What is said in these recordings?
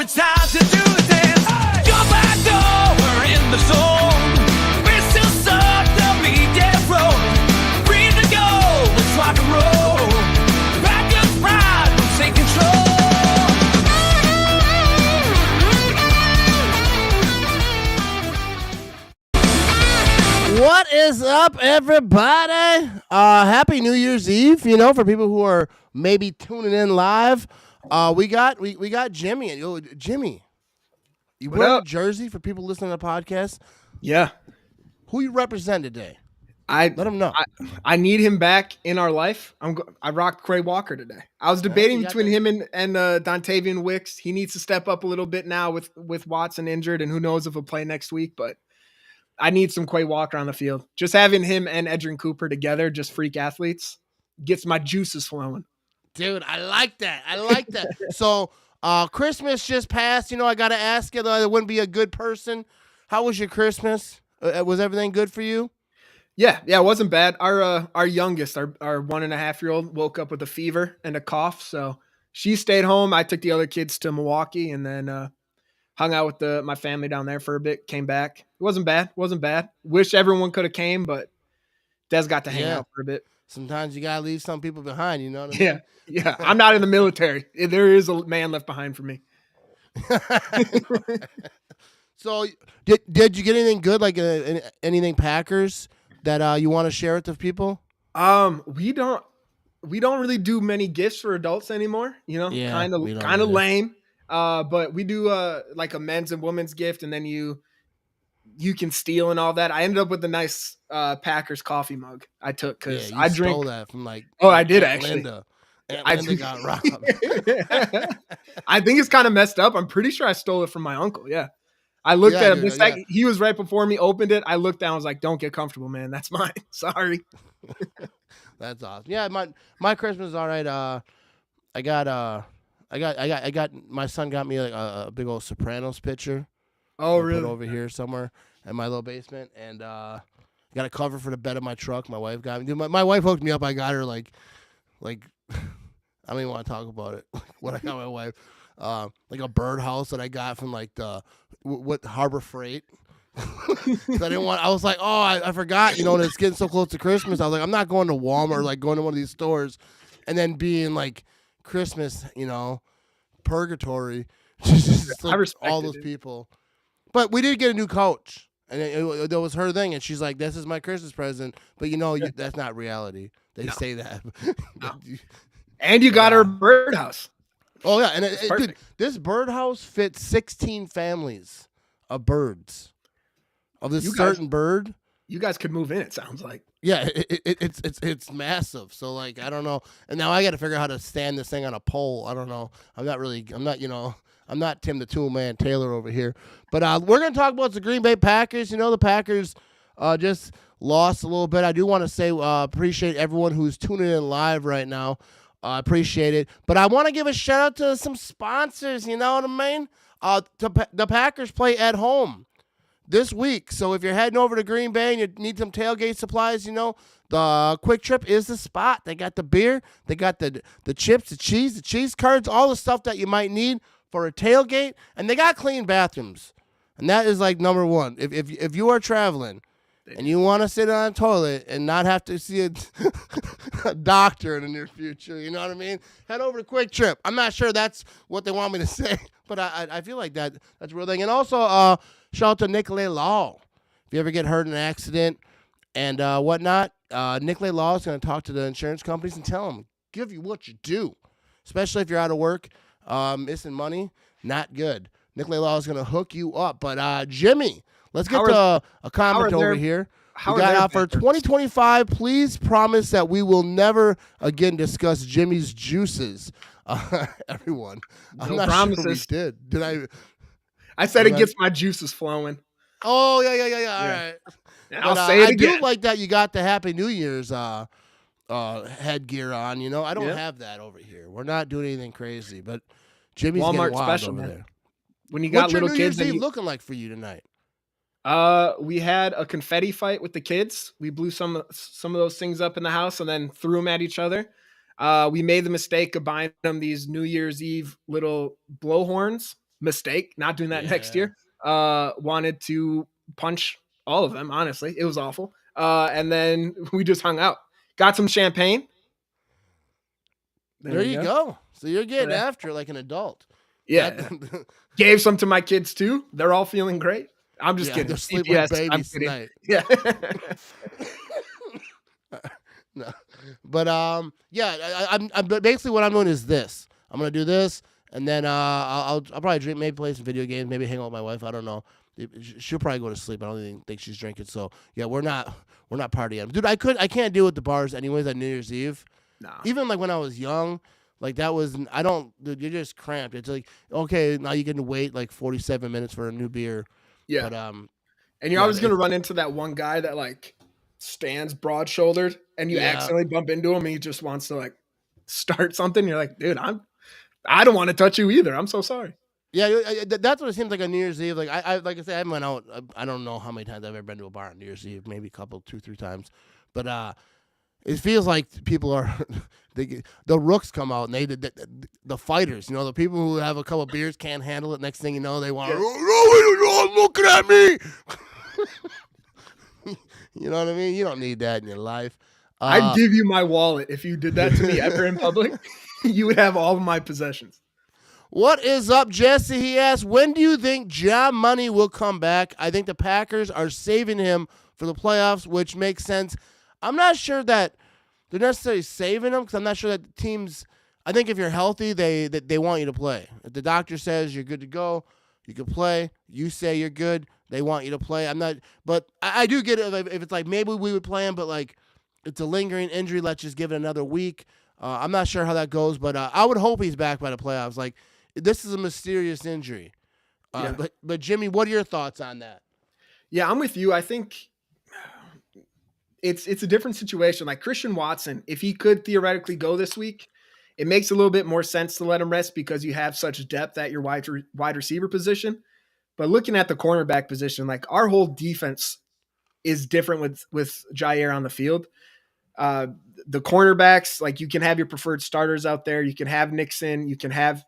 it's time to do this. Jump back door, we're in the zone. We're still stuck, the media road. Free to go, let's rock and roll. Back up pride, we'll take control. What is up, everybody? Happy New Year's Eve. You know, for people who are maybe tuning in live, we got Jimmy. Yo, Jimmy, you wearing a jersey for people listening to the podcast? Yeah. Who you represent today? Let him know. I need him back in our life. I rocked Quay Walker today. I was debating between him and Dontavian Wicks. He needs to step up a little bit now with Watson injured, and who knows if he'll play next week, but I need some Quay Walker on the field. Just having him and Edgerrin Cooper together, just freak athletes, gets my juices flowing. Dude, I like that. So, Christmas just passed. You know, I got to ask you, though, I wouldn't be a good person. How was your Christmas? Was everything good for you? Yeah, it wasn't bad. Our youngest, our 1.5-year-old, woke up with a fever and a cough, so she stayed home. I took the other kids to Milwaukee, and then hung out with my family down there for a bit, came back. It wasn't bad. Wish everyone could have came, but Des got to hang out for a bit. Sometimes you got to leave some people behind, you know what I mean? Yeah. I'm not in the military. There is a man left behind for me. So did you get anything good, like anything Packers that you want to share with the people? We don't really do many gifts for adults anymore, you know, kind of lame. But we do like a men's and women's gift, and then you can steal and all that. I ended up with a nice Packers coffee mug I took because I stole that from I did actually. Linda. Linda got robbed. I think it's kind of messed up. I'm pretty sure I stole it from my uncle. Yeah. I looked at him. He was right before me, opened it. I looked down, I was like, don't get comfortable, man. That's mine. Sorry. That's awesome. Yeah, my Christmas is all right. I got my son got me like a big old Sopranos picture. Oh, really? Put over here somewhere in my little basement, and got a cover for the bed of my truck. My wife got me. Dude, my wife hooked me up. I got her like I don't even want to talk about it. What I got my wife, like a birdhouse that I got from like the what Harbor Freight. So I was like, oh, I forgot. You know, and it's getting so close to Christmas. I was like, I'm not going to Walmart or like going to one of these stores, and then being like Christmas, you know, purgatory. Just like all those people. But we did get a new coach, and that was her thing. And she's like, "This is my Christmas present," but you know, that's not reality. They say that. No. And you got her birdhouse. Oh yeah, and dude, this birdhouse fits 16 families of birds of this certain bird. You guys could move in. It sounds like. Yeah, it's massive. So like, I don't know. And now I got to figure out how to stand this thing on a pole. I don't know. I'm not Tim the Tool Man Taylor over here. But we're going to talk about the Green Bay Packers. You know, the Packers just lost a little bit. I do want to say appreciate everyone who's tuning in live right now. I appreciate it. But I want to give a shout out to some sponsors. You know what I mean? The Packers play at home this week. So if you're heading over to Green Bay and you need some tailgate supplies, you know, the Quick Trip is the spot. They got the beer. They got the chips, the cheese curds, all the stuff that you might need for a tailgate, and they got clean bathrooms, and that is like number one. If you are traveling and you want to sit on a toilet and not have to see a doctor in the near future, you know what I mean? Head over to Quick Trip. I'm not sure that's what they want me to say, but I feel like that's a real thing. And also shout out to Nicolay Law. If you ever get hurt in an accident and whatnot, Nicolay Law is going to talk to the insurance companies and tell them, give you what you do, especially if you're out of work. Missing money, not good. Nicolay Law is going to hook you up. But Jimmy, let's get to a comment over here. We got for 2025, please promise that we will never again discuss Jimmy's juices. Everyone. I'm not promises. Sure we did I? I said it gets my juices flowing. Oh, yeah. All right. And I'll say it again. I do like that you got the Happy New Year's headgear on, you know. I don't have that over here. We're not doing anything crazy, but Jimmy's Walmart getting wild special over man. there. When you got What's little your New kids, Year's Eve looking like for you tonight? We had a confetti fight with the kids. We blew some of those things up in the house and then threw them at each other. We made the mistake of buying them these New Year's Eve little blowhorns mistake, not doing that next Yeah. year. Wanted to punch all of them, honestly. It was awful. And then we just hung out. Got some champagne. There you go. So you're getting Yeah. after it like an adult. Yeah. Gave some to my kids too. They're all feeling great. I'm just kidding. They're sleeping like CPS, I'm babies kidding. tonight. Yeah. No. But I'm basically what I'm doing is this. I'm gonna do this, and then I'll probably drink, maybe play some video games, maybe hang out with my wife. I don't know. She'll probably go to sleep. I don't even think she's drinking. So yeah, we're not partying, dude. I can't deal with the bars anyways on New Year's Eve. Nah. Even like when I was young, like that was dude. You're just cramped. It's like okay, now you get to wait like 47 minutes for a new beer. Yeah. But and you're always gonna run into that one guy that like stands broad shouldered and you accidentally bump into him and he just wants to like start something. You're like, dude, I don't want to touch you either. I'm so sorry. Yeah, that's what it seems like on New Year's Eve. Like I like I said, I haven't went out. I don't know how many times I've ever been to a bar on New Year's Eve. Maybe a couple, 2-3 times. But it feels like people are the rooks come out and the fighters. You know, the people who have a couple beers can't handle it. Next thing you know, they want. Oh, looking at me. You know what I mean? You don't need that in your life. I'd give you my wallet if you did that to me ever in public. You would have all of my possessions. What is up, Jesse? He asked, when do you think John Money will come back? I think the Packers are saving him for the playoffs, which makes sense. I'm not sure that they're necessarily saving him because I'm not sure that the teams – I think if you're healthy, they want you to play. If the doctor says you're good to go, you can play. You say you're good, they want you to play. I'm not – but I do get it if it's like maybe we would play him, but like it's a lingering injury. Let's just give it another week. I'm not sure how that goes, but I would hope he's back by the playoffs. Like – this is a mysterious injury. But Jimmy, what are your thoughts on that? Yeah, I'm with you. I think it's a different situation. Like Christian Watson, if he could theoretically go this week, it makes a little bit more sense to let him rest because you have such depth at your wide receiver position. But looking at the cornerback position, like our whole defense is different with Jair on the field. The cornerbacks, like you can have your preferred starters out there. You can have Nixon. You can have,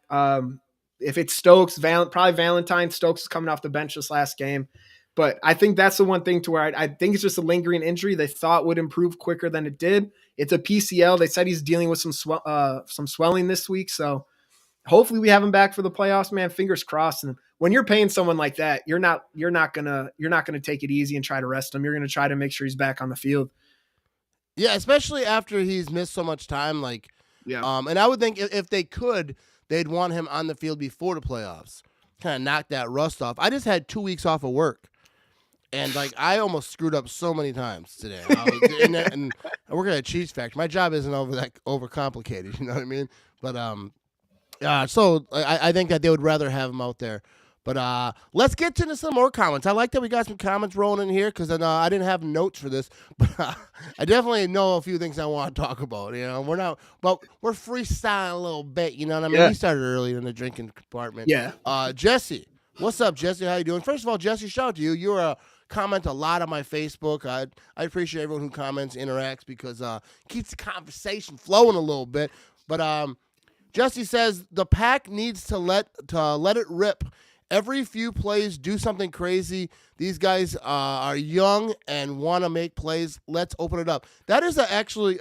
if it's Stokes, probably Valentine. Stokes is coming off the bench this last game. But I think that's the one thing to where I think it's just a lingering injury they thought would improve quicker than it did. It's a PCL. They said he's dealing with some swelling this week. So hopefully we have him back for the playoffs, man. Fingers crossed. And when you're paying someone like that, you're not gonna take it easy and try to rest him. You're gonna try to make sure he's back on the field. Yeah, especially after he's missed so much time. Like, and I would think if they could, they'd want him on the field before the playoffs. Kind of knock that rust off. I just had 2 weeks off of work, and like I almost screwed up so many times today. I was in there, and I work at a cheese factory. My job isn't overcomplicated. You know what I mean? But so I think that they would rather have him out there. But let's get to some more comments. I like that we got some comments rolling in here because I didn't have notes for this, but I definitely know a few things I want to talk about. You know, we're freestyling a little bit. You know what I mean? Yeah. We started early in the drinking compartment. Yeah. Jesse, what's up, Jesse? How you doing? First of all, Jesse, shout out to you. You're comment a lot on my Facebook. I appreciate everyone who comments, interacts because keeps the conversation flowing a little bit. But Jesse says the pack needs to let it rip. Every few plays, do something crazy. These guys are young and want to make plays. Let's open it up. That is actually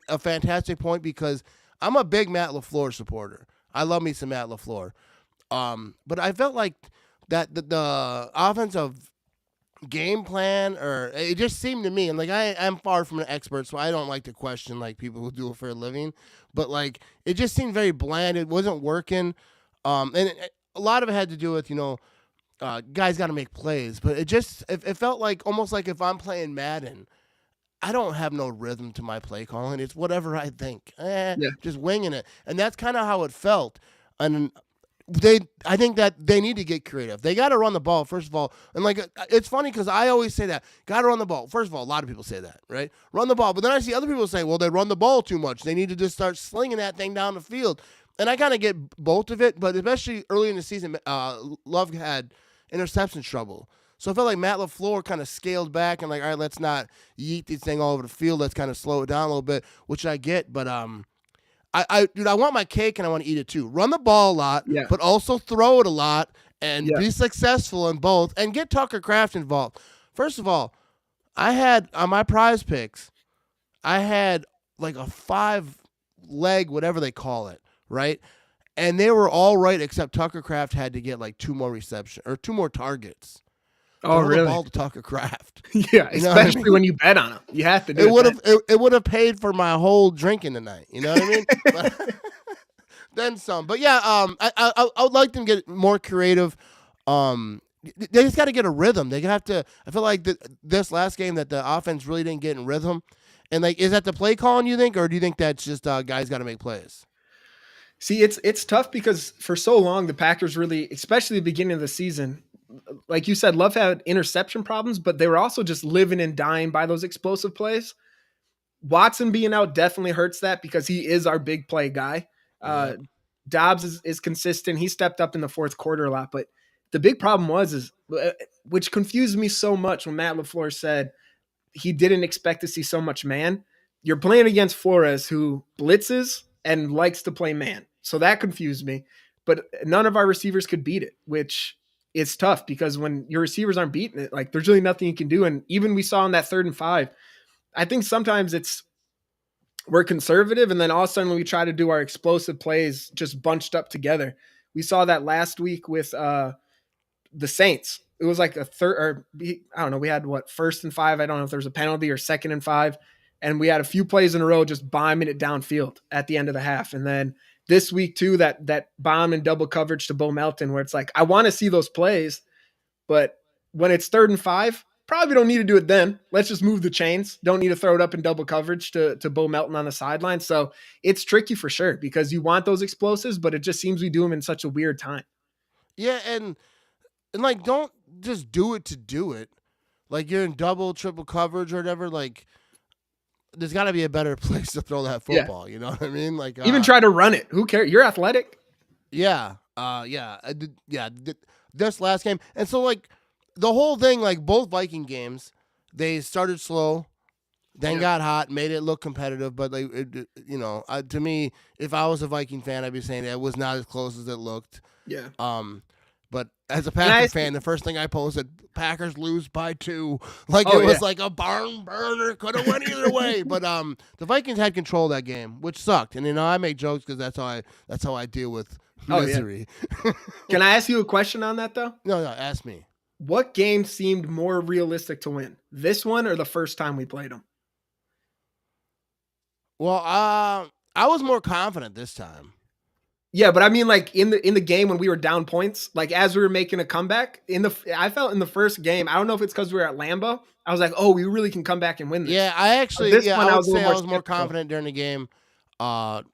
a fantastic point because I'm a big Matt LaFleur supporter. I love me some Matt LaFleur. But I felt like that the offensive game plan, or it just seemed to me, and like I'm far from an expert, so I don't like to question like people who do it for a living. But like it just seemed very bland. It wasn't working. A lot of it had to do with, guys got to make plays. But it felt like almost like if I'm playing Madden, I don't have no rhythm to my play calling. It's whatever I think. Just winging it. And that's kind of how it felt. And I think that they need to get creative. They got to run the ball, first of all. And like it's funny because I always say that. Got to run the ball. First of all, a lot of people say that, right? Run the ball. But then I see other people say, well, they run the ball too much. They need to just start slinging that thing down the field. And I kind of get both of it, but especially early in the season, Love had interception trouble. So I felt like Matt LaFleur kind of scaled back and like, all right, let's not yeet this thing all over the field. Let's kind of slow it down a little bit, which I get. But Dude, I want my cake and I want to eat it too. Run the ball a lot, Yeah. but also throw it a lot and Yeah. be successful in both and get Tucker Kraft involved. First of all, I had on my prize picks, I had like a 5-leg, whatever they call it, right? And they were all right except Tucker Kraft had to get like 2 more receptions or 2 more targets. Oh, Throw really? the ball to Tucker Kraft. Yeah, You know what I especially mean? when you bet on him. You have to do It would have paid for my whole drinking tonight. You know what I mean? But, then some. But yeah, I would like them to get more creative. They just got to get a rhythm. They have to. I feel like this last game that the offense really didn't get in rhythm. And like, is that the play calling you think, or do you think that's just guys got to make plays? See, it's tough because for so long the Packers really, especially the beginning of the season, like you said, Love had interception problems, but they were also just living and dying by those explosive plays. Watson being out definitely hurts that because he is our big play guy. Yep. Dobbs is consistent. He stepped up in the fourth quarter a lot, but the big problem was which confused me so much when Matt LaFleur said he didn't expect to see so much man. You're playing against Flores, who blitzes and likes to play man. So that confused me. But none of our receivers could beat it, which is tough because when your receivers aren't beating it, like there's really nothing you can do. And even we saw in that 3rd and 5, I think sometimes we're conservative, and then all of a sudden when we try to do our explosive plays just bunched up together. We saw that last week with the Saints. It was like a third, or I don't know. We had 1st and 5. I don't know if there was a penalty or 2nd and 5. And we had a few plays in a row just bombing it downfield at the end of the half. And then this week too, that bomb and double coverage to Bo Melton, where it's like, I want to see those plays, but when it's 3rd and 5, probably don't need to do it then. Let's just move the chains. Don't need to throw it up in double coverage to Bo Melton on the sideline. So it's tricky for sure because you want those explosives, but it just seems we do them in such a weird time. Yeah, and like, don't just do it to do it. Like, you're in double, triple coverage or whatever. Like, there's got to be a better place to throw that football. Yeah. You know what I mean? Like, even try to run it. Who cares? You're athletic. Yeah. This last game. And so, like, the whole thing, like, both Viking games, they started slow, then got hot, made it look competitive. But, like, to me, if I was a Viking fan, I'd be saying that it was not as close as it looked. Yeah. But as a Packers fan, the first thing I posted, Packers lose by 2. Like, it was like a barn burner. Could have went either way. But the Vikings had control of that game, which sucked. And, I make jokes because that's how I deal with misery. Yeah. Can I ask you a question on that, though? No, ask me. What game seemed more realistic to win? This one or the first time we played them? Well, I was more confident this time. Yeah, but I mean, like in the game when we were down points, like as we were making a comeback I felt in the first game, I don't know if it's because we were at Lambeau, I was like, oh, we really can come back and win this. Yeah, I would say I was more confident during the game of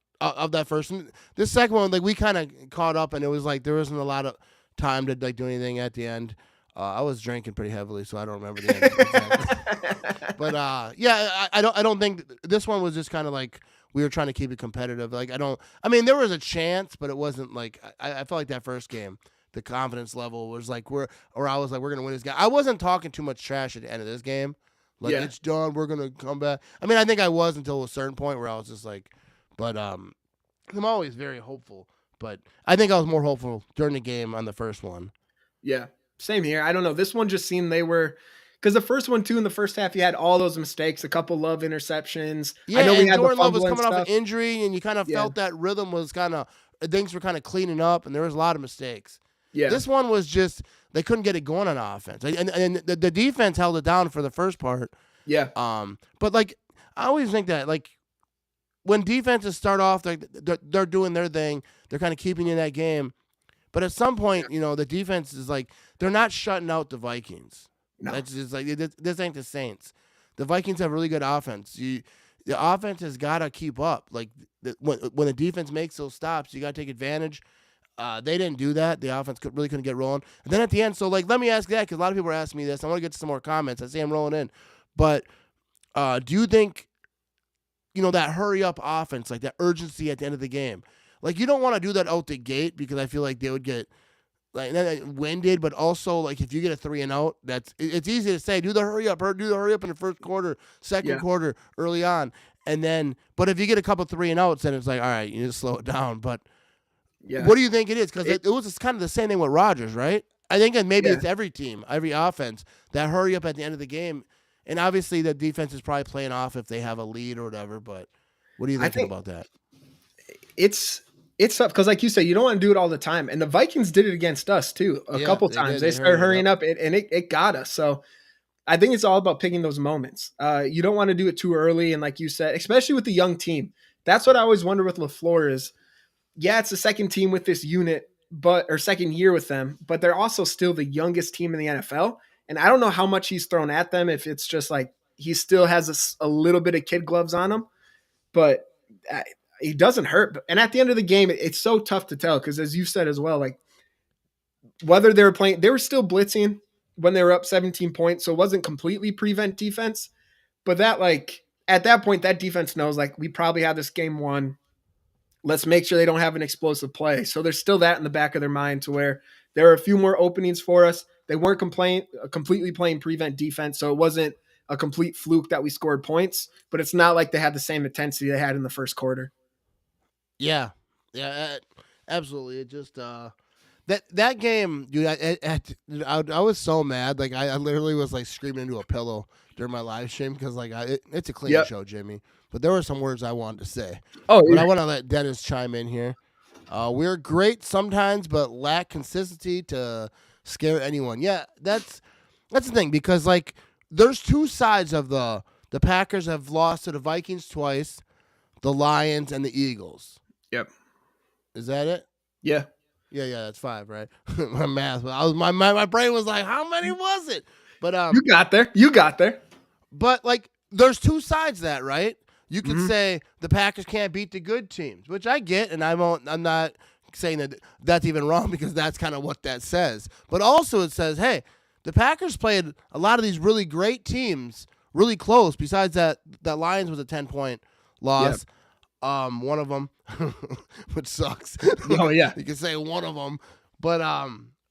that first. And this second one, like we kind of caught up, and it was like there wasn't a lot of time to like do anything at the end. I was drinking pretty heavily, so I don't remember the end. Exactly. But I don't think this one was just kind of like we were trying to keep it competitive. Like there was a chance, but it wasn't like I felt like that first game, the confidence level was like I was like, we're gonna win this game. I wasn't talking too much trash at the end of this game. Like it's done, we're gonna come back. I mean, I think I was until a certain point where I was just like, but I'm always very hopeful. But I think I was more hopeful during the game on the first one. Yeah. Same here. I don't know. This one just seemed because the first one too, in the first half, you had all those mistakes, a couple Love interceptions. Yeah, I know we had Jordan the Love was fumble coming and off an injury, and you kind of felt that rhythm was things were kind of cleaning up, and there was a lot of mistakes. Yeah. This one was just they couldn't get it going on offense, and the defense held it down for the first part. Yeah. But like I always think that like when defenses start off, they're doing their thing, they're kind of keeping you in that game. But at some point, the defense is like they're not shutting out the Vikings. No. That's just like this ain't the Saints. The Vikings have really good offense. The offense has got to keep up. Like when the defense makes those stops, you got to take advantage. They didn't do that. The offense really couldn't get rolling. And then at the end, so like let me ask that because a lot of people are asking me this. I want to get to some more comments. I see I'm rolling in, but do you think that hurry up offense, like that urgency at the end of the game? Like, you don't want to do that out the gate because I feel like they would get like winded, but also like if you get a 3-and-out, it's easy to say do the hurry up in the first quarter, second Yeah. quarter, early on, and then but if you get a couple 3-and-outs, then it's like all right, you just slow it down. But Yeah. what do you think it is? Because it was kind of the same thing with Rodgers, right? I think that maybe Yeah. it's every team, every offense that hurry up at the end of the game, and obviously the defense is probably playing off if they have a lead or whatever. But what are you thinking about that? It's tough because, like you said, you don't want to do it all the time. And the Vikings did it against us too a couple times. They started hurrying up, and it got us. So I think it's all about picking those moments. You don't want to do it too early, and like you said, especially with the young team. That's what I always wonder with LaFleur is, yeah, it's the second team with this unit, or second year with them, but they're also still the youngest team in the NFL. And I don't know how much he's thrown at them. If it's just like he still has a little bit of kid gloves on him, but he doesn't hurt. And at the end of the game, it's so tough to tell because, as you said as well, like whether they were still blitzing when they were up 17 points, so it wasn't completely prevent defense. But that, like at that point, that defense knows like we probably have this game won. Let's make sure they don't have an explosive play. So there's still that in the back of their mind to where there are a few more openings for us. They weren't completely playing prevent defense, so it wasn't a complete fluke that we scored points, but it's not like they had the same intensity they had in the first quarter. Yeah, absolutely. It just that game, dude. I was so mad. Like I literally was like screaming into a pillow during my live stream because like it's a clean show, Jimmy. But there were some words I wanted to say. Oh, but I want to let Dennis chime in here. We're great sometimes, but lack consistency to scare anyone. Yeah, that's the thing because like there's two sides of the Packers have lost to the Vikings twice, the Lions and the Eagles. Yep. Is that it? Yeah. Yeah, that's 5, right? My math. My brain was like, how many was it? But You got there. But like there's two sides to that, right? You could say the Packers can't beat the good teams, which I get, and I'm not saying that that's even wrong because that's kind of what that says. But also it says, hey, the Packers played a lot of these really great teams really close. Besides that Lions was a 10-point loss. Yep. One of them, which sucks. Oh yeah, you can say one of them, but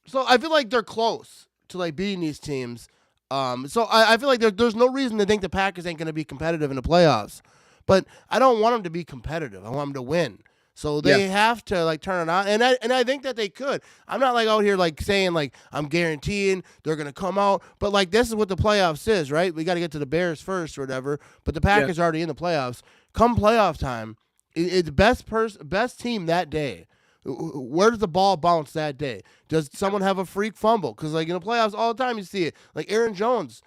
so I feel like they're close to like beating these teams. So I feel like there's no reason to think the Packers ain't going to be competitive in the playoffs. But I don't want them to be competitive. I want them to win. So they have to like turn it on, and I think that they could. I'm not like out here like saying like I'm guaranteeing they're gonna come out, but like this is what the playoffs is, right? We got to get to the Bears first or whatever. But the Packers are already in the playoffs. Come playoff time, it's best team that day. Where does the ball bounce that day? Does someone have a freak fumble? Because like in the playoffs all the time you see it. Like Aaron Jones.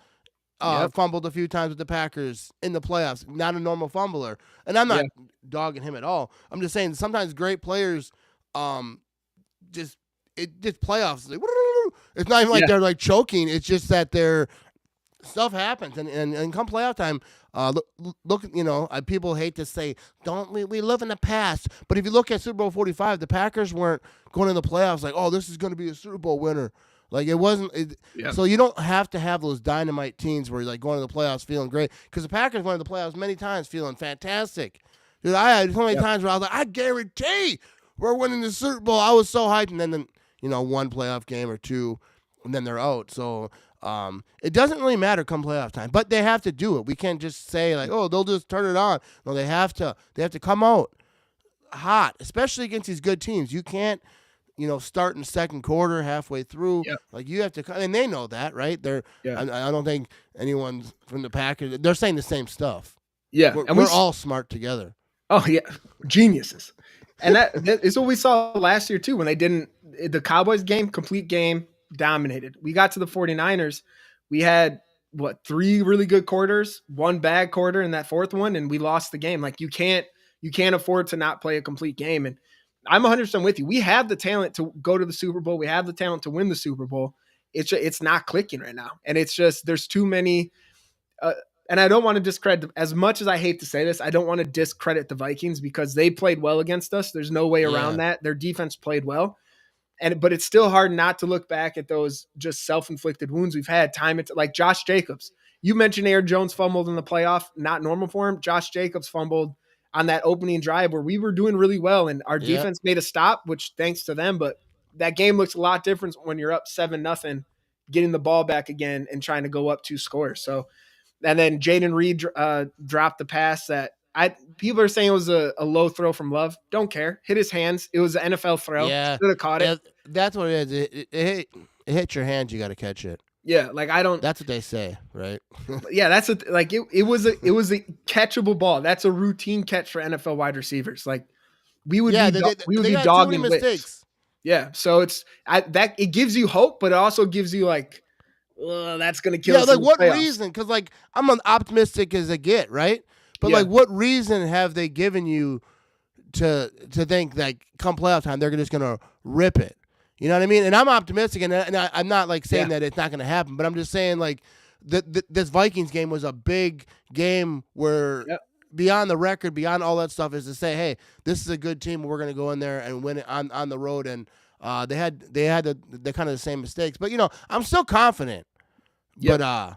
Fumbled a few times with the Packers in the playoffs. Not a normal fumbler. And I'm not dogging him at all. I'm just saying sometimes great players just playoffs. Like, it's not even like they're like choking. It's just that their stuff happens. And come playoff time, look, people hate to say, we live in the past. But if you look at Super Bowl 45, the Packers weren't going in the playoffs like, oh, this is going to be a Super Bowl winner. Like it wasn't, so you don't have to have those dynamite teams where you're like going to the playoffs feeling great. Because the Packers went to the playoffs many times feeling fantastic. Dude, I had so many times where I was like, I guarantee we're winning the Super Bowl. I was so hyped, and then one playoff game or two, and then they're out. So it doesn't really matter come playoff time, but they have to do it. We can't just say like, oh, they'll just turn it on. No, they have to come out hot, especially against these good teams. You can't. Start in the second quarter, halfway through. Yep. Like you have to, and they know that, right? I don't think anyone from the Packers. They're saying the same stuff. Yeah, we're all smart together. Oh yeah, geniuses. And that is what we saw last year too when they didn't. The Cowboys game, complete game, dominated. We got to the 49ers. We had 3 really good quarters, 1 bad quarter in that 4th one, and we lost the game. Like you can't afford to not play a complete game. And I'm 100% with you. We have the talent to go to the Super Bowl. We have the talent to win the Super Bowl. It's not clicking right now. And it's just, there's too many, and I don't want to discredit, as much as I hate to say this, I don't want to discredit the Vikings because they played well against us. There's no way around that. Their defense played well. But it's still hard not to look back at those just self-inflicted wounds we've had like Josh Jacobs. You mentioned Aaron Jones fumbled in the playoff, not normal for him. Josh Jacobs fumbled on that opening drive where we were doing really well and our defense made a stop, which thanks to them, but that game looks a lot different when you're up 7-0, getting the ball back again and trying to go up 2 scores. So, and then Jaden Reed dropped the pass that people are saying it was a low throw from Love. Don't care. Hit his hands. It was an NFL throw. Yeah, Should have caught it. That's what it is. It hit your hands. You got to catch it. Yeah, like I don't. That's what they say, right? Yeah, that's like it was a catchable ball. That's a routine catch for NFL wide receivers. Like we would be dogging mistakes. Yeah, so it gives you hope, but it also gives you like, that's gonna kill. Yeah, like what reason? Because like I'm an optimistic as I get, right? But like, what reason have they given you to think that come playoff time they're just gonna rip it? You know what I mean? And I'm optimistic, and I'm not like saying that it's not going to happen, but I'm just saying like this Vikings game was a big game where beyond the record, beyond all that stuff, is to say, hey, this is a good team. We're going to go in there and win it on the road. And they had the kind of the same mistakes, but I'm still confident. Yep. But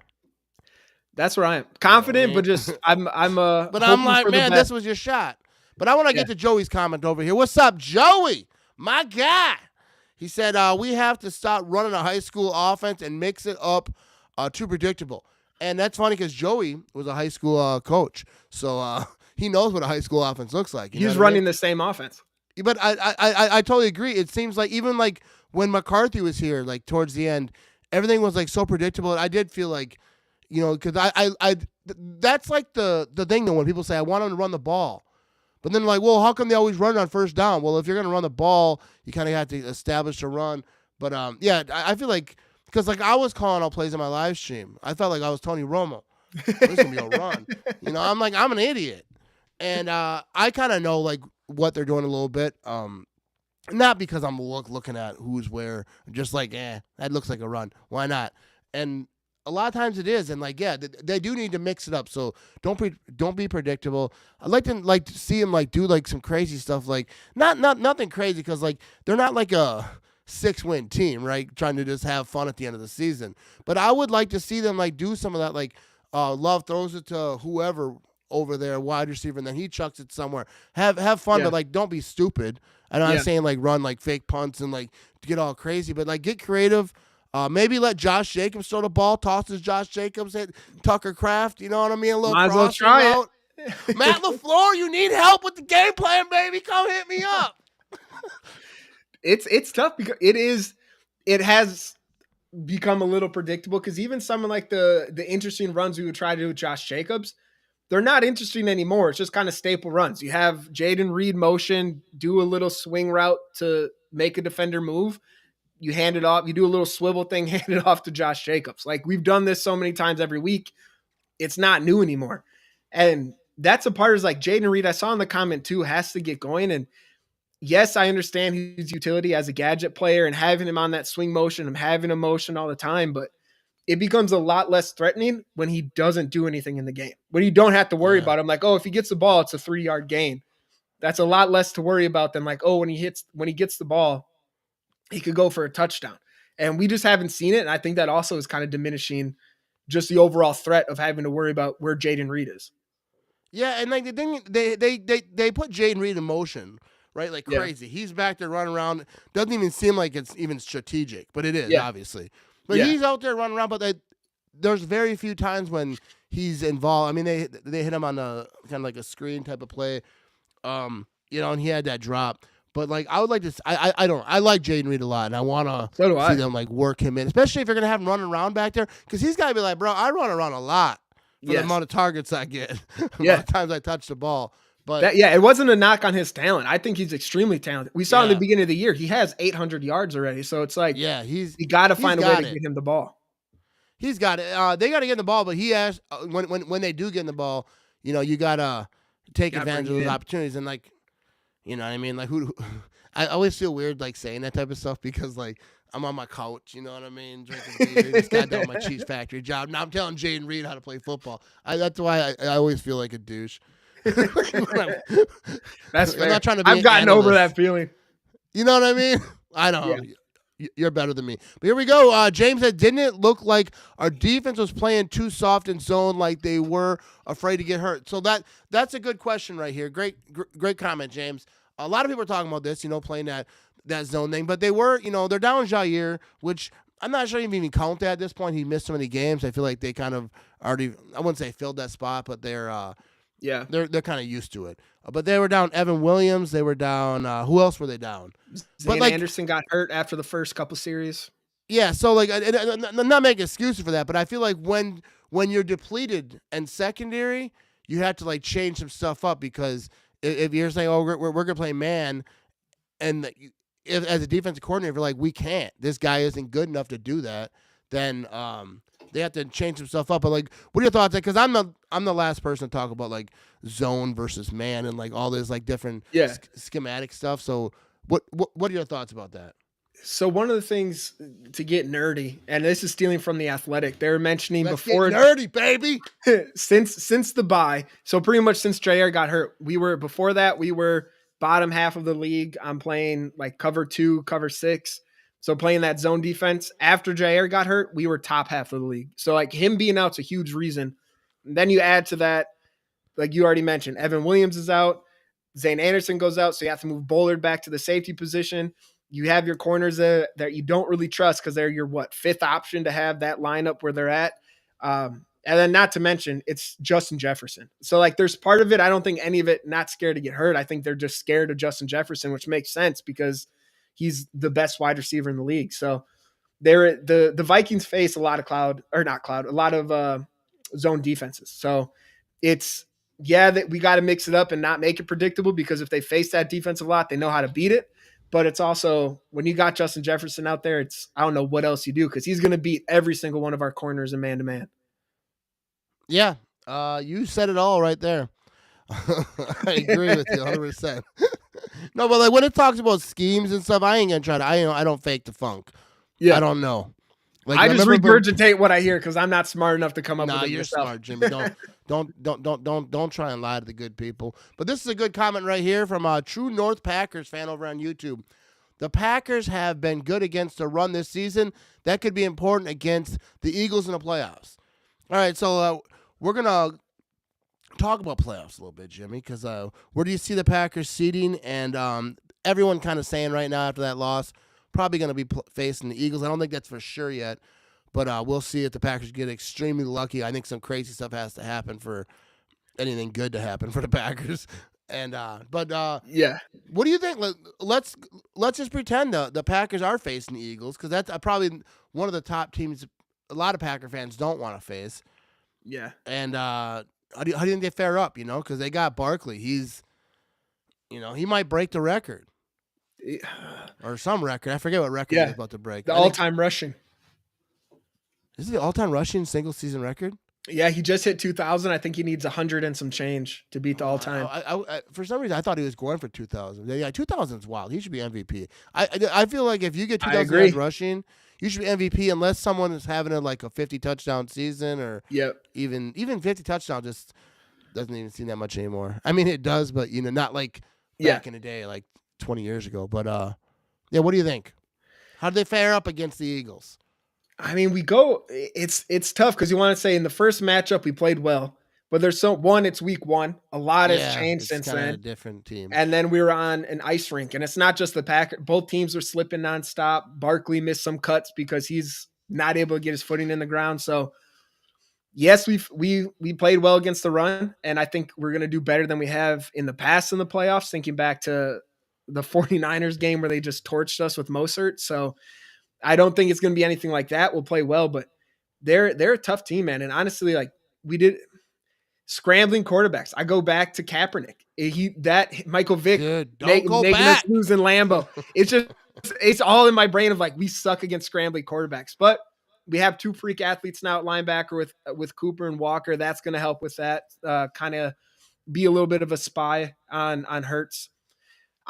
that's where I am confident, but just I'm but I'm like, man, this was your shot. But I want to get to Joey's comment over here. What's up, Joey? My guy. He said, we have to stop running a high school offense and mix it up too predictable. And that's funny because Joey was a high school coach. So he knows what a high school offense looks like. He's running the same offense. But I totally agree. It seems like even like when McCarthy was here, like towards the end, everything was like so predictable. And I did feel like, because that's like the thing though when people say, I want him to run the ball. But then like, well, how come they always run on first down? Well, if you're going to run the ball, you kind of have to establish a run. But, I feel like – because, like, I was calling all plays on my live stream. I felt like I was Tony Romo. This is going to be a run. I'm like, I'm an idiot. And I kind of know, like, what they're doing a little bit. Not because I'm looking at who's where. Just like, that looks like a run. Why not? And – a lot of times it is, and like they do need to mix it up. So don't be predictable. I'd like to see them like do like some crazy stuff, like nothing crazy because like they're not like a 6-win team, right? Trying to just have fun at the end of the season. But I would like to see them like do some of that, like Love throws it to whoever over there, wide receiver, and then he chucks it somewhere. Have fun, but like don't be stupid. I'm not saying like run like fake punts and like get all crazy, but like get creative. Maybe let Josh Jacobs throw the ball. Tosses Josh Jacobs at Tucker Kraft. You know what I mean? A little might as well try out. Matt LaFleur, you need help with the game plan, baby. Come hit me up. It's tough because it has become a little predictable because even someone like the interesting runs we would try to do with Josh Jacobs, they're not interesting anymore. It's just kind of staple runs. You have Jaden Reed motion, do a little swing route to make a defender move. You hand it off, you do a little swivel thing, hand it off to Josh Jacobs. Like we've done this so many times every week. It's not new anymore. And that's a part is like Jaden Reed, I saw in the comment too, has to get going. And yes, I understand his utility as a gadget player and having him on that swing motion and having a motion all the time, but it becomes a lot less threatening when he doesn't do anything in the game. When you don't have to worry about him, like, if he gets the ball, it's a 3-yard gain. That's a lot less to worry about than like, when he gets the ball, he could go for a touchdown. And we just haven't seen it. And I think that also is kind of diminishing just the overall threat of having to worry about where Jaden Reed is. Yeah, and like the thing, they put Jaden Reed in motion, right? Like crazy. He's back there running around. Doesn't even seem like it's even strategic, but it is, obviously. But he's out there running around, but there's very few times when he's involved. I mean, they hit him on a kind of like a screen type of play, and he had that drop. But like I would like to, I like Jaden Reed a lot, and I want to see them like work him in, especially if you're gonna have him running around back there, because he's got to be like, bro, I run around a lot for the amount of targets I get, the amount of times I touch the ball. But it wasn't a knock on his talent. I think he's extremely talented. We saw in the beginning of the year he has 800 yards already, so it's like you got to find a way to get him the ball. He's got it. They got to get in the ball, but he has when they do get in the ball, you gotta take advantage of those opportunities and like. You know what I mean? Like I always feel weird like saying that type of stuff because like I'm on my couch, you know what I mean? Drinking beer, just got done my cheese factory job. Now I'm telling Jaden Reed how to play football. That's why I always feel like a douche. That's fair. I'm not trying to be I've gotten over that feeling. You know what I mean? I know. Yeah. You're better than me. But here we go. James said, didn't it look like our defense was playing too soft in zone, like they were afraid to get hurt? So that's a good question right here. Great comment, James. A lot of people are talking about this, playing that that zone thing. But they were, they're down Jair, which I'm not sure you even count that at this point. He missed so many games. I feel like they kind of already, I wouldn't say filled that spot, but they're kind of used to it. But they were down Evan Williams. They were down. Who else were they down? Zane Anderson got hurt after the first couple series. Yeah, so like, I'm not making excuses for that, but I feel like when you're depleted and secondary, you have to like change some stuff up, because if you're saying, oh, we're gonna play man, and if, as a defensive coordinator, if you're like, we can't, this guy isn't good enough to do that, then they have to change some stuff up. But like, what are your thoughts? Because I'm the last person to talk about like zone versus man and like all this like different schematic stuff. So what are your thoughts about that? So one of the things to get nerdy, and this is stealing from The Athletic, they were mentioning Let's before get nerdy, baby. since the bye. So pretty much since Jair got hurt, we were bottom half of the league. I'm playing like cover 2, cover 6. So playing that zone defense. After Jair got hurt, we were top half of the league. So like him being out's a huge reason. And then you add to that, like you already mentioned, Evan Williams is out. Zane Anderson goes out. So you have to move Bullard back to the safety position. You have your corners that you don't really trust because they're your fifth option to have that lineup where they're at. And then not to mention it's Justin Jefferson. So like there's part of it. I don't think any of it not scared to get hurt. I think they're just scared of Justin Jefferson, which makes sense because he's the best wide receiver in the league. So the Vikings face a lot of zone defenses. So it's, that we got to mix it up and not make it predictable, because if they face that defense a lot, they know how to beat it. But it's also, when you got Justin Jefferson out there, I don't know what else you do, because he's going to beat every single one of our corners in man-to-man. Yeah, you said it all right there. I agree with you 100%. No, but like when it talks about schemes and stuff, I ain't gonna try to. I don't fake the funk. Yeah, I don't know. Like, I just regurgitate what I hear because I'm not smart enough to come up with it you're myself. Smart, Jimmy. Don't try and lie to the good people. But this is a good comment right here from a True North Packers fan over on YouTube. The Packers have been good against the run this season. That could be important against the Eagles in the playoffs. All right, so we're gonna talk about playoffs a little bit, Jimmy, because where do you see the Packers seeding? And everyone kind of saying right now after that loss, probably going to be facing the Eagles. I don't think that's for sure yet, but we'll see if the Packers get extremely lucky. I think some crazy stuff has to happen for anything good to happen for the Packers. And what do you think? Let's just pretend the Packers are facing the Eagles, because that's probably one of the top teams a lot of Packer fans don't want to face. Yeah. And how do you think they fare up? Because they got Barkley. He's, he might break the record. Or some record. I forget what record he's about to break. The all-time rushing. Is it the all-time rushing single-season record? Yeah, he just hit 2,000. I think he needs 100 and some change to beat the all-time. I for some reason, I thought he was going for 2,000. Yeah, 2,000 is wild. He should be MVP. I feel like if you get 2,000 yards rushing, you should be MVP unless someone is having a 50-touchdown season, or even 50 touchdowns just doesn't even seem that much anymore. I mean, it does, but not like back in the day, like 20 years ago. But what do you think? How do they fare up against the Eagles? I mean, it's tough because you want to say in the first matchup we played well, but it's week 1. A lot has changed since then. A different team. And then we were on an ice rink, and it's not just the Packers. Both teams are slipping nonstop. Barkley missed some cuts because he's not able to get his footing in the ground. So yes, we played well against the run, and I think we're going to do better than we have in the past in the playoffs, thinking back to the 49ers game where they just torched us with Mostert. So I don't think it's going to be anything like that. We'll play well, but they're a tough team, man. And honestly, we did scrambling quarterbacks. I go back to Kaepernick. Michael Vick making us lose in Lambeau. It's all in my brain of we suck against scrambling quarterbacks, but we have 2 freak athletes now at linebacker with Cooper and Walker. That's going to help with that, kind of be a little bit of a spy on Hurts.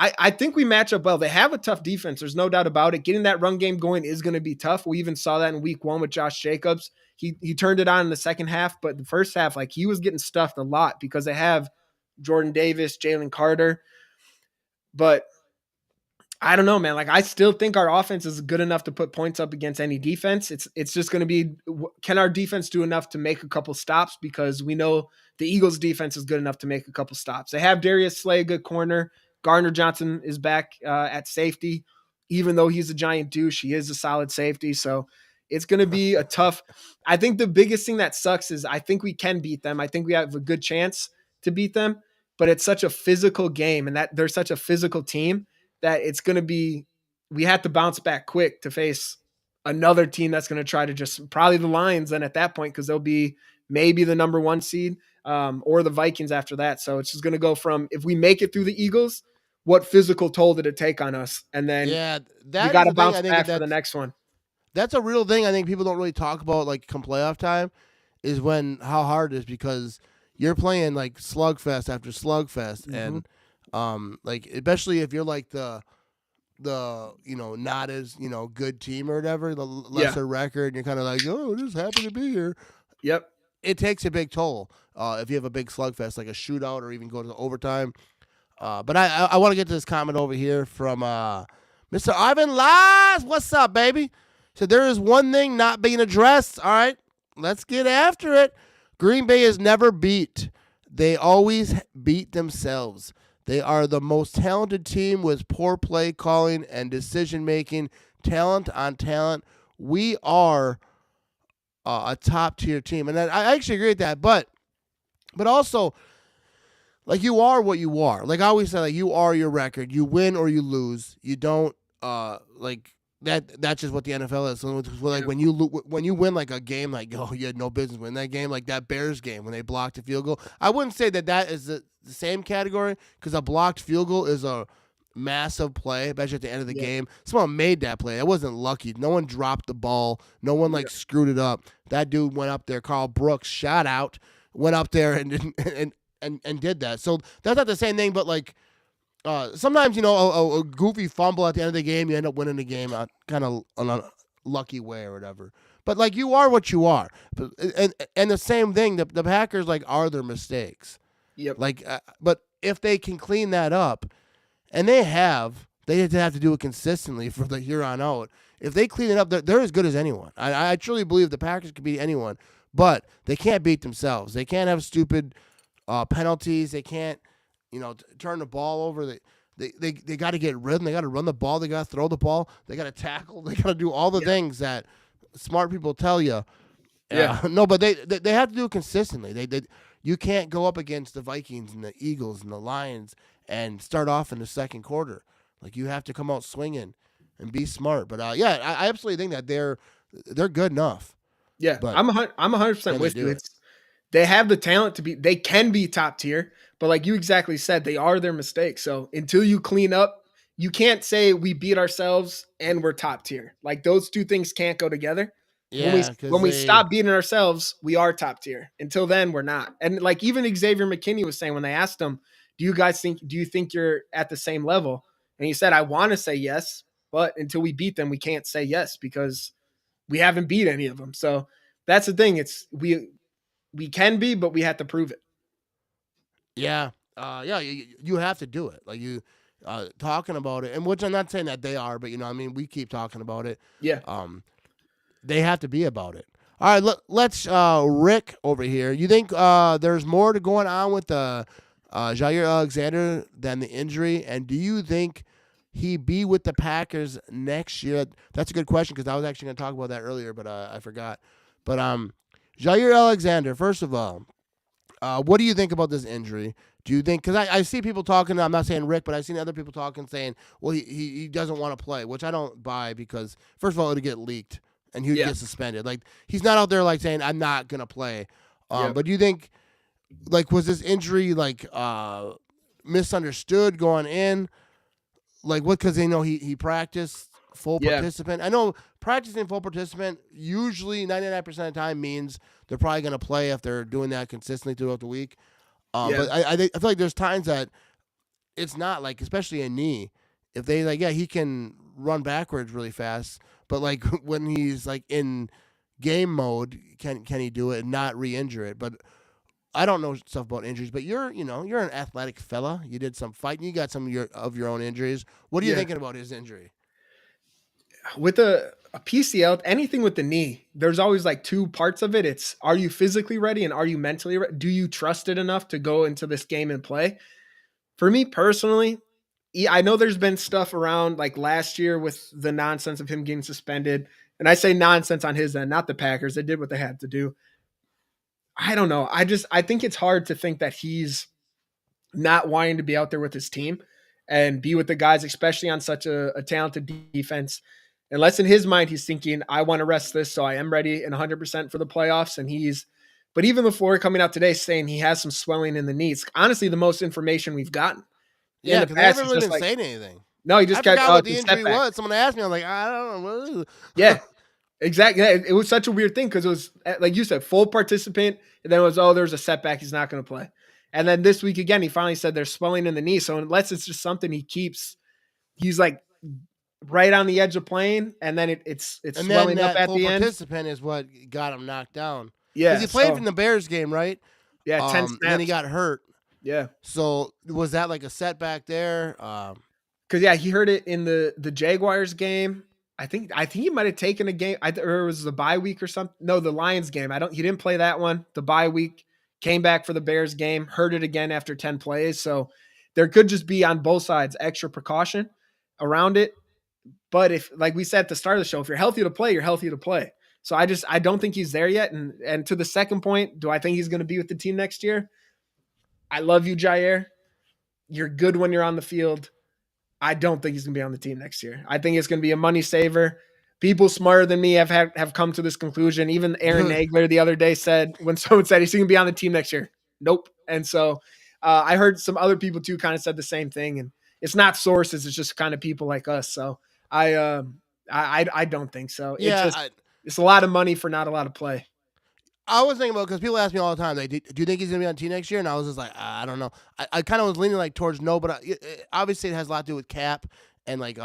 I think we match up well. They have a tough defense. There's no doubt about it. Getting that run game going is going to be tough. We even saw that in week 1 with Josh Jacobs. He turned it on in the second half, but the first half, he was getting stuffed a lot because they have Jordan Davis, Jalen Carter. But I don't know, man. I still think our offense is good enough to put points up against any defense. It's just going to be, can our defense do enough to make a couple stops? Because we know the Eagles defense is good enough to make a couple stops. They have Darius Slay, a good corner. Gardner Johnson is back at safety. even though he's a giant douche, he is a solid safety. So it's going to be a tough. I think the biggest thing that sucks is I think we can beat them. I think we have a good chance to beat them, but it's such a physical game and that they're such a physical team that it's going to be, we have to bounce back quick to face another team that's going to try to just probably the Lions then at that point, because they'll be maybe the number 1 seed or the Vikings after that. So it's just going to go from, if we make it through the Eagles, what physical toll did it take on us? And then Yeah, we that got is to the thing. bounce I think back for the next one. that's a real thing. I think people don't really talk about like come playoff time is when how hard it is because you're playing like slugfest after slugfest, and like especially if you're like the not as good team or whatever, the lesser record, and you're kind of like, oh, just happy to be here. Yep. It takes a big toll if you have a big slugfest like a shootout or even go to overtime. But I want to get to this comment over here from Mr. Ivan Lies. What's up, baby? So there is one thing not being addressed. All right, let's get after it. Green Bay is never beat. They always beat themselves. They are the most talented team with poor play calling and decision making, talent on talent. We are a top tier team, and I actually agree with that. But also, like, you are what you are. Like I always say, like, you are your record. You win or you lose. You don't like that. That's just what the NFL is. So like when you win like a game, like, oh, you had no business winning that game, like that Bears game when they blocked a field goal. I wouldn't say that is the same category because a blocked field goal is a massive play, especially at the end of the game. Someone made that play. It wasn't lucky. No one dropped the ball. No one screwed it up. That dude went up there. Carl Brooks, shout out, went up there and did that. So that's not the same thing, but like sometimes a goofy fumble at the end of the game, you end up winning the game kind of on a lucky way or whatever. But like you are what you are. And the same thing, the Packers like are their mistakes. Yep. Like, but if they can clean that up, and they have to do it consistently for the here on out. If they clean it up, they're as good as anyone. I truly believe the Packers can beat anyone, but they can't beat themselves. They can't have stupid penalties. They can't, turn the ball over. They got to get rhythm. They got to run the ball. They got to throw the ball. They got to tackle. They got to do all the things that smart people tell you. No, but they have to do it consistently. You can't go up against the Vikings and the Eagles and the Lions and start off in the second quarter. Like, you have to come out swinging and be smart. But I absolutely think that they're good enough. Yeah, but I'm 100% with you. They have the talent to be. They can be top tier, but like you exactly said, they are their mistakes. So until you clean up, you can't say we beat ourselves and we're top tier. Like, those two things can't go together. Yeah, when we stop beating ourselves, we are top tier. Until then, we're not. And like even Xavier McKinney was saying when they asked him, do you think you're at the same level? And he said, I want to say yes, but until we beat them, we can't say yes because we haven't beat any of them. So that's the thing. It's we can be, but we have to prove it. Yeah. You have to do it. Like, you talking about it, and which I'm not saying that they are, but we keep talking about it. Yeah. They have to be about it. All right, let's Rick over here. You think there's more to going on with Jair Alexander than the injury, and do you think he be with the Packers next year? That's a good question because I was actually going to talk about that earlier, but I forgot. But Jair Alexander, first of all, what do you think about this injury? Do you think, because I see people talking, I'm not saying Rick, but I've seen other people talking saying, well, he doesn't want to play, which I don't buy because, first of all, it'll get leaked and he would get suspended. Like, he's not out there like saying, I'm not going to play. But do you think, like, was this injury like misunderstood going in? Like, what, because they know he practiced full participant. I know practicing full participant usually 99% of the time means they're probably going to play if they're doing that consistently throughout the week. But I feel like there's times that it's not, like, especially a knee. If they, like, he can run backwards really fast, but, like, when he's, like, in game mode, can he do it and not re-injure it? But I don't know stuff about injuries, but you're an athletic fella. You did some fighting. You got some of your own injuries. What are you thinking about his injury? With a PCL, anything with the knee, there's always like two parts of it. It's, are you physically ready and are you mentally ready? Do you trust it enough to go into this game and play? For me personally, I know there's been stuff around like last year with the nonsense of him getting suspended. And I say nonsense on his end, not the Packers. They did what they had to do. I don't know. I think it's hard to think that he's not wanting to be out there with his team and be with the guys, especially on such a talented defense. Unless in his mind he's thinking, I want to rest this, so I am ready and 100% for the playoffs. But even before coming out today saying he has some swelling in the knees, honestly, the most information we've gotten. Yeah, because they haven't really been saying anything. No, he just I got forgot what the injury setback. was. Someone asked me, I'm like, I don't know. What is it? Yeah, exactly. Yeah, it was such a weird thing because it was, like you said, full participant, and then it was, there's a setback. He's not going to play. And then this week again, he finally said there's swelling in the knee. So unless it's just something he keeps, he's like right on the edge of playing, and then it's and swelling then up at the end. Participant is what got him knocked down. Yeah, because he played from the Bears game, right? Yeah, 10 snaps. Then he got hurt. Yeah. So was that like a setback there? Because he heard it in the Jaguars game. I think he might have taken a game. Or it was the bye week or something. No, the Lions game. He didn't play that one. The bye week, came back for the Bears game, heard it again after 10 plays. So there could just be on both sides extra precaution around it. But if, like we said at the start of the show, if you're healthy to play, you're healthy to play. So I don't think he's there yet. And to the second point, do I think he's going to be with the team next year? I love you, Jair. You're good when you're on the field. I don't think he's going to be on the team next year. I think it's going to be a money saver. People smarter than me have come to this conclusion. Even Aaron Nagler the other day said, when someone said he's going to be on the team next year, nope. And so I heard some other people too kind of said the same thing. And it's not sources; it's just kind of people like us. So I don't think so. Yeah, it's a lot of money for not a lot of play. I was thinking about, because people ask me all the time, like, do you think he's going to be on the team next year? And I was just like, I don't know. I kind of was leaning like towards no, but obviously it has a lot to do with cap and like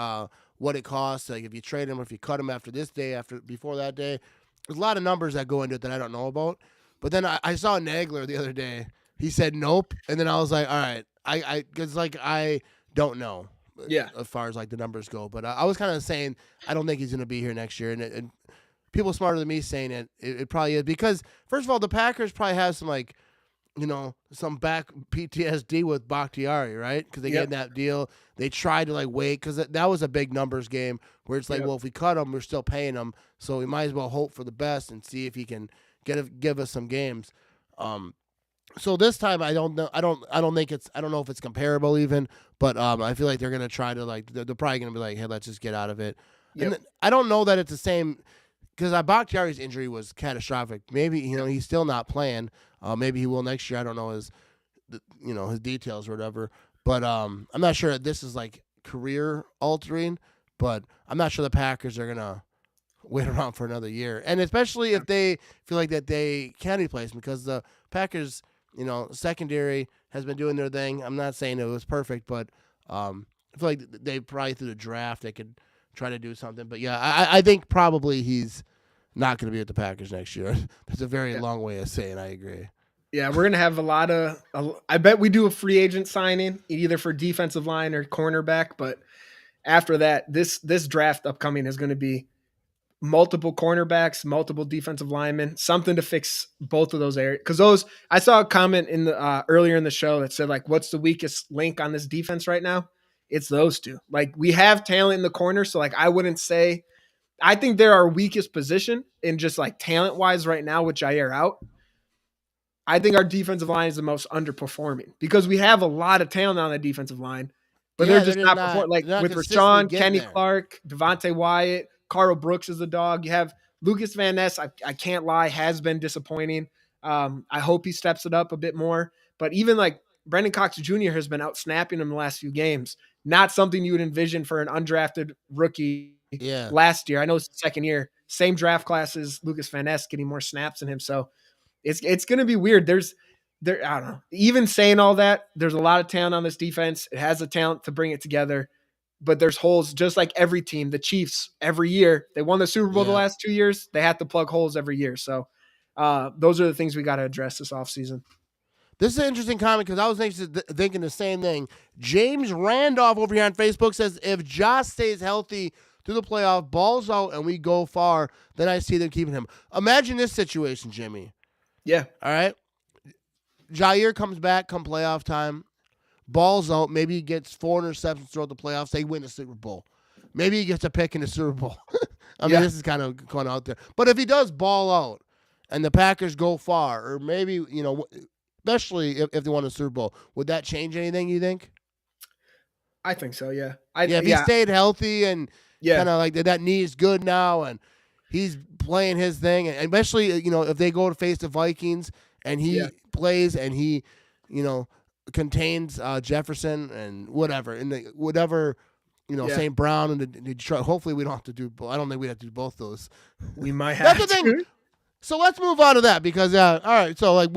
what it costs. Like if you trade him or if you cut him after this day, before that day, there's a lot of numbers that go into it that I don't know about. But then I saw Nagler the other day. He said nope, and then I was like, all right, because like I don't know. Yeah, as far as like the numbers go, but I was kind of saying I don't think he's going to be here next year, and people smarter than me saying it probably is, because first of all, the Packers probably have some like, some back PTSD with Bakhtiari, right? Because they get in that deal. They tried to like wait, because that was a big numbers game where it's like, well, if we cut him, we're still paying him, so we might as well hope for the best and see if he can give us some games. So this time I don't know. I don't know if it's comparable even, but I feel like they're gonna try to like they're probably gonna be like, hey, let's just get out of it. Yep. And I don't know that it's the same, because Bakhtiari's injury was catastrophic. Maybe he's still not playing. Maybe he will next year. I don't know his details or whatever. But I'm not sure that this is like career altering. But I'm not sure the Packers are gonna wait around for another year, and especially if they feel like that they can replace him, because the Packers, secondary has been doing their thing. I'm not saying it was perfect, but I feel like they probably through the draft they could try to do something. But yeah, I think probably he's not going to be with the Packers next year. That's a very long way of saying I agree. Yeah, we're going to have a lot of I bet we do a free agent signing either for defensive line or cornerback, but after that, this draft upcoming is going to be multiple cornerbacks, multiple defensive linemen, something to fix both of those areas. Because I saw a comment in the earlier in the show that said, like, what's the weakest link on this defense right now? It's those two. Like, we have talent in the corner, so like I wouldn't say. I think they're our weakest position in just like talent wise right now with Jair out. I think our defensive line is the most underperforming because we have a lot of talent on the defensive line, but they're just not performing. Like with Rashawn, Kenny Clark, Devontae Wyatt, Carl Brooks is a dog. You have Lucas Van Ness. I can't lie, has been disappointing. I hope he steps it up a bit more. But even like Brendan Cox Jr. has been out snapping him the last few games. Not something you would envision for an undrafted rookie last year. I know it's the second year. Same draft class as Lucas Van Ness, getting more snaps than him. So it's going to be weird. I don't know. Even saying all that, there's a lot of talent on this defense. It has the talent to bring it together. But there's holes, just like every team. The Chiefs, every year, they won the Super Bowl the last 2 years. They have to plug holes every year. So those are the things we got to address this offseason. This is an interesting comment because I was thinking the same thing. James Randolph over here on Facebook says, if Josh stays healthy through the playoff, balls out, and we go far, then I see them keeping him. Imagine this situation, Jimmy. Yeah. All right? Jair comes back come playoff time. balls out. Maybe he gets 4 interceptions throughout the playoffs. They win the Super Bowl. Maybe he gets a pick in the Super Bowl. I mean, this is kind of going out there. But if he does ball out and the Packers go far, or maybe, especially if they won the Super Bowl, would that change anything, you think? I think so, yeah. If he stayed healthy and kind of like that knee is good now and he's playing his thing, and especially, if they go to face the Vikings and he plays and he, contains Jefferson and whatever, St. Brown and Detroit. Hopefully we don't have to do both. I don't think we'd have to do both those. We might have That's the thing. So let's move on to that because, all right, so like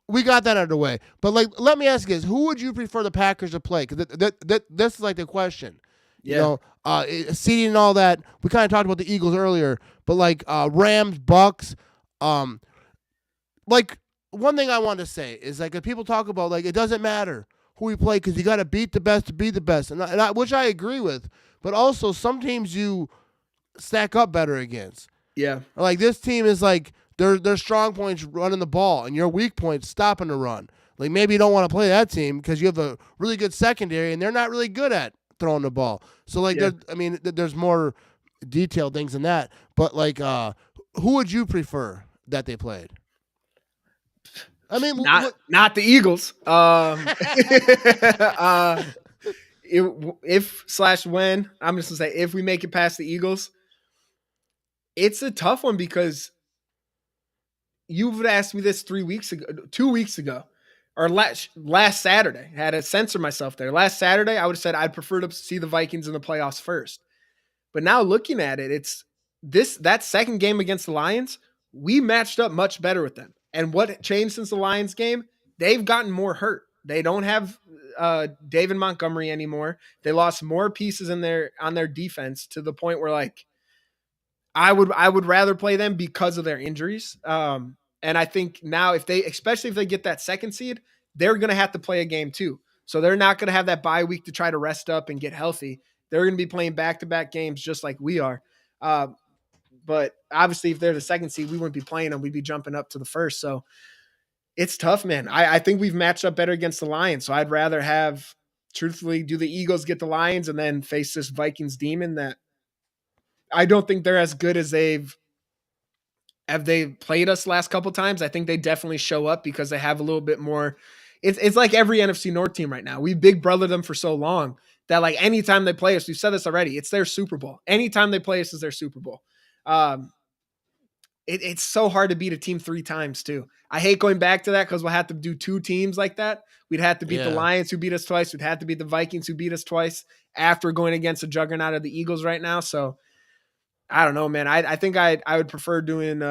we got that out of the way. But like, let me ask you this. Who would you prefer the Packers to play? Because this is like the question. Seeding and all that. We kind of talked about the Eagles earlier, but like Rams, Bucks, like one thing I want to say is like if people talk about like it doesn't matter who we play because you got to beat the best to be the best, which I agree with. But also some teams you stack up better against. Yeah, like this team is like their strong points running the ball and your weak points stopping the run. Like maybe you don't want to play that team because you have a really good secondary and they're not really good at throwing the ball. So like there's more detailed things than that. But like who would you prefer that they played? I mean, not the Eagles. If/when I'm just gonna say if we make it past the Eagles, it's a tough one because you would ask me this 2 weeks ago, or last Saturday. I had to censor myself there. Last Saturday, I would have said I'd prefer to see the Vikings in the playoffs first. But now looking at it, it's that second game against the Lions, we matched up much better with them. And what changed since the Lions game? They've gotten more hurt. They don't have David Montgomery anymore. They lost more pieces on their defense to the point where like I would rather play them because of their injuries. And I think now especially if they get that second seed, they're going to have to play a game too. So they're not going to have that bye week to try to rest up and get healthy. They're going to be playing back-to-back games just like we are. But obviously, if they're the second seed, we wouldn't be playing them. We'd be jumping up to the first. So it's tough, man. I think we've matched up better against the Lions. So I'd rather truthfully, do the Eagles get the Lions and then face this Vikings demon that I don't think they're as good as have they played us last couple times. I think they definitely show up because they have a little bit more. It's like every NFC North team right now. We big brothered them for so long that like anytime they play us, we've said this already, it's their Super Bowl. Anytime they play us is their Super Bowl. It's so hard to beat a team 3 times too. I hate going back to that because we'll have to do 2 teams like that. We'd have to beat the Lions who beat us twice. We'd have to beat the Vikings who beat us twice after going against the juggernaut of the Eagles right now. So I don't know, man. I think I would prefer doing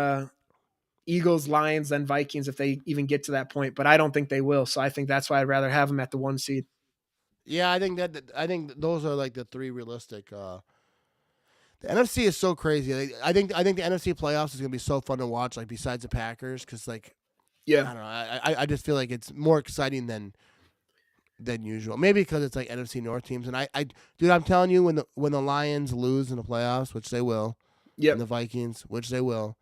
Eagles, Lions than Vikings if they even get to that point, but I don't think they will. So I think that's why I'd rather have them at the 1 seed. Yeah, I think those are like the 3 realistic. The NFC is so crazy. I think the NFC playoffs is gonna be so fun to watch. Like besides the Packers, because I don't know. I just feel like it's more exciting than usual. Maybe because it's like NFC North teams. And dude, I'm telling you, when the Lions lose in the playoffs, which they will, and the Vikings, which they will.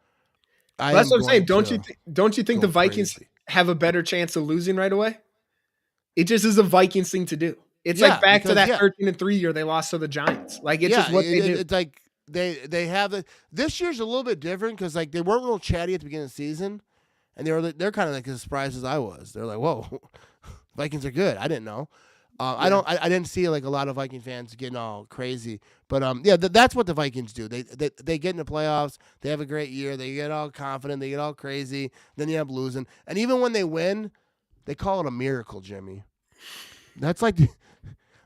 That's what I'm saying. Don't you think the Vikings have a better chance of losing right away? It just is a Vikings thing to do. It's like back to that 13-3 year they lost to the Giants. Like it's just what they do. It's like they have this year's a little bit different because like they weren't real chatty at the beginning of the season, and they're kind of like as surprised as I was. They're like, whoa, Vikings are good. I didn't know. I didn't see like a lot of Viking fans getting all crazy, but that's what the Vikings do. They get in the playoffs. They have a great year. They get all confident. They get all crazy. Then you end up losing, and even when they win, they call it a miracle, Jimmy. That's like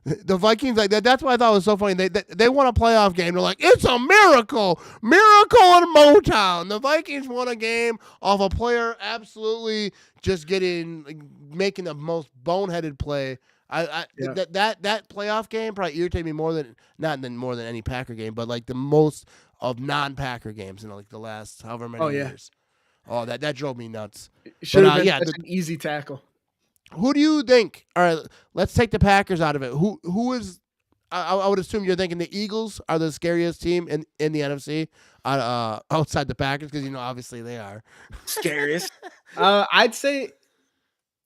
the Vikings like that. That's why I thought it was so funny. They won a playoff game. They're like, it's a miracle in Motown. The Vikings won a game off a player absolutely just making the most boneheaded play. That playoff game probably irritated me more than any Packer game, but like the most of non-Packer games in like the last however many years. Oh, that drove me nuts. Should have been an easy tackle. Who do you think? All right, let's take the Packers out of it. Who is? I would assume you're thinking the Eagles are the scariest team in the NFC outside the Packers because obviously they are scariest. I'd say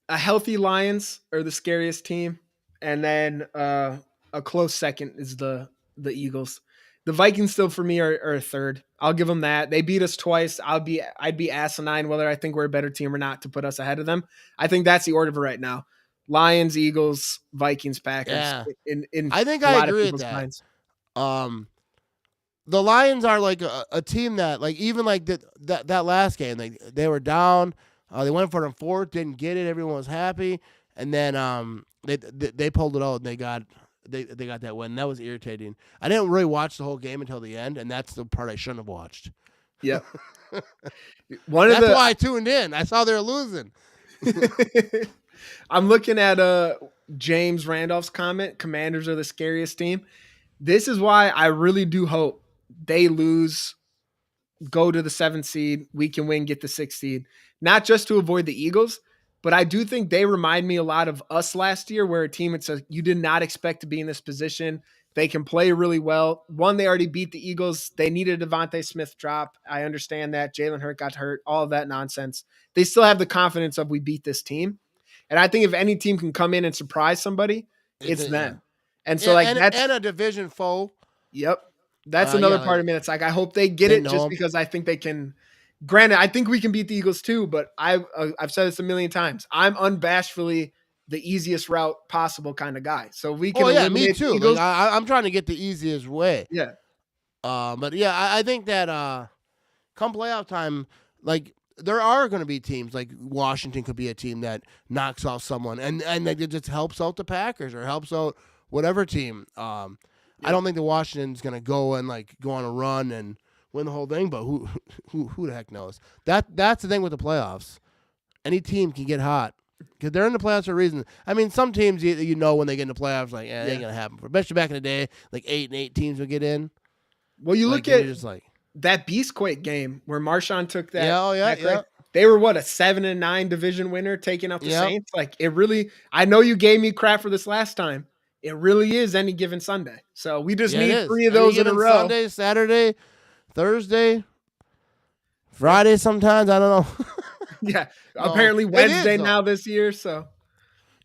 a healthy Lions are the scariest team, and then a close second is the Eagles. The Vikings still for me are third. I'll give them that. They beat us twice. I'd be asinine whether I think we're a better team or not to put us ahead of them. I think that's the order right now. Lions, Eagles, Vikings, Packers. Yeah. In I think a I lot agree of with people's that. minds. The Lions are like a team that, like, even like that last game, they were down. They went for it on fourth, didn't get it. Everyone was happy, and then they pulled it out and they got that win. That was irritating. I didn't really watch the whole game until the end, and that's the part I shouldn't have watched. Yep. That's why I tuned in. I saw they were losing. I'm looking at James Randolph's comment. Commanders are the scariest team. This is why I really do hope they lose, go to the 7th seed. We can win, get the 6th seed. Not just to avoid the Eagles, but I do think they remind me a lot of us last year, where a team, it's you did not expect to be in this position. They can play really well. One, they already beat the Eagles. They needed a Devontae Smith drop. I understand that. Jalen Hurts got hurt, all of that nonsense. They still have the confidence of we beat this team. And I think if any team can come in and surprise somebody, it's them. And so that's a division foe. Yep. That's another part of me that's like, I hope they get it just because I think they can. Granted, I think we can beat the Eagles too, but I've said this a million times. I'm unabashedly the easiest route possible kind of guy. So we can eliminate me too. the Eagles. Like, I'm trying to get the easiest way. Yeah. But yeah, I think that come playoff time, like, there are going to be teams like Washington could be a team that knocks off someone, and it just helps out the Packers or helps out whatever team. I don't think the Washington's going to go on a run and win the whole thing, but who the heck knows? That's the thing with the playoffs. Any team can get hot because they're in the playoffs for a reason. I mean, some teams you know when they get in the playoffs, like, it ain't gonna happen. Especially back in the day, like 8-8 teams would get in. Well, you look at just like that Beastquake game where Marshawn took that. Yeah. They were a 7-9 division winner, taking out the Saints. Like, it really. I know you gave me crap for this last time. It really is any given Sunday. So we just need 3 of those in a row. Sunday, Saturday, Thursday, Friday sometimes. I don't know. Yeah. No, apparently Wednesday now this year. So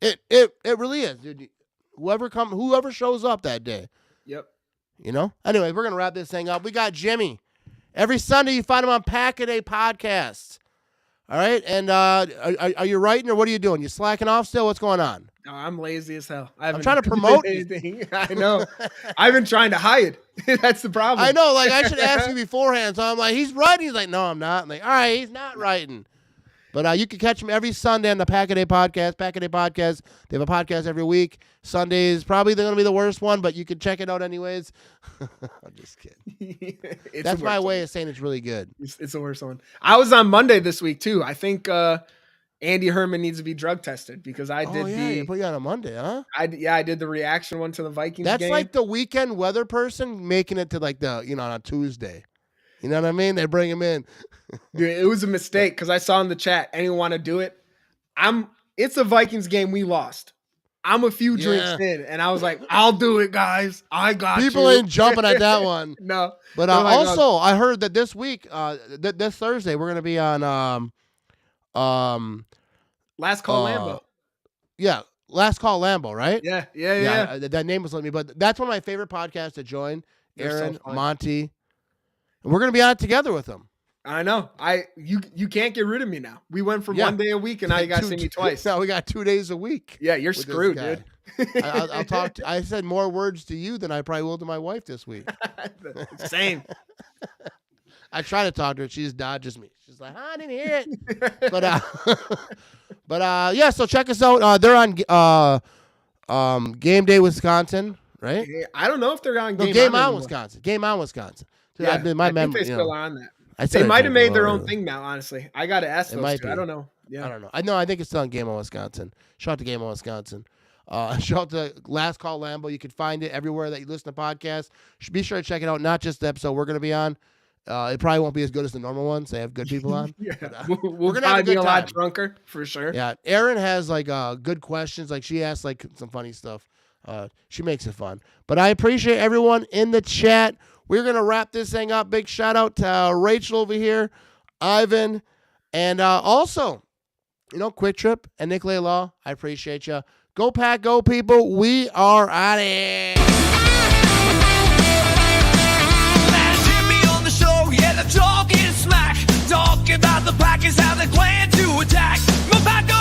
it really is, dude. Whoever shows up that day. Yep. You know? Anyway, we're going to wrap this thing up. We got Jimmy. Every Sunday you find him on Pack-A-Day Podcasts. All right? And are you writing or what are you doing? You slacking off still? What's going on? No, I'm lazy as hell. I'm trying to promote anything. I know. I've been trying to hide. That's the problem. I know. Like, I should ask you beforehand. So I'm like, he's writing. He's like, no, I'm not. I'm like, all right, he's not writing. But you can catch him every Sunday on the Pack-A-Day Podcast. Pack-A-Day Podcast. They have a podcast every week. Sunday is probably going to be the worst one, but you can check it out anyways. I'm just kidding. That's my way of saying it's really good. It's the worst one. I was on Monday this week, too. I think Andy Herman needs to be drug tested because I did you put you on a Monday, huh? I did the reaction one to the Vikings game. That's like the weekend weather person making it to like on a Tuesday. You know what I mean? They bring him in. Dude, it was a mistake because I saw in the chat, anyone want to do it? It's a Vikings game we lost. I'm a few drinks in, and I was like, I'll do it, guys. I got People ain't jumping at that one. No. But also, I heard that this week, this Thursday, we're going to be on Last Call Lambeau. Yeah, Last Call Lambeau, right? Yeah. That name was letting me, but that's one of my favorite podcasts to join. Aaron, so Monty. And we're going to be on it together with them. I know. You can't get rid of me now. We went from 1 day a week, and now you got to see me twice. Now we got 2 days a week. Yeah, you're screwed, dude. I'll talk. I said more words to you than I probably will to my wife this week. Same. I try to talk to her. She just dodges me. She's like, I didn't hear it. But yeah. So check us out. They're on Game Day Wisconsin, right? I don't know if they're on Game on Wisconsin. Game on Wisconsin. Yeah, I think they still are on that. They might have made their own thing now, honestly. I got to ask those two. I don't know. Yeah. I don't know. I think it's still on Game on Wisconsin. Shout out to Game on Wisconsin. Shout out to Last Call Lambeau. You can find it everywhere that you listen to podcasts. Be sure to check it out, not just the episode we're going to be on. It probably won't be as good as the normal ones. They have good people on. Yeah. But, we're going to have a good lot drunker, for sure. Yeah. Erin has good questions. Like, she asks some funny stuff. She makes it fun. But I appreciate everyone in the chat. We're going to wrap this thing up. Big shout out to Rachel over here, Ivan, and also, Quick Trip and Nick Law. I appreciate you. Go Pack, go people. We are out of here. Last year me on the show, yeah, the talking smack. Talking about the Packers, how they plan to attack. Go Pack, go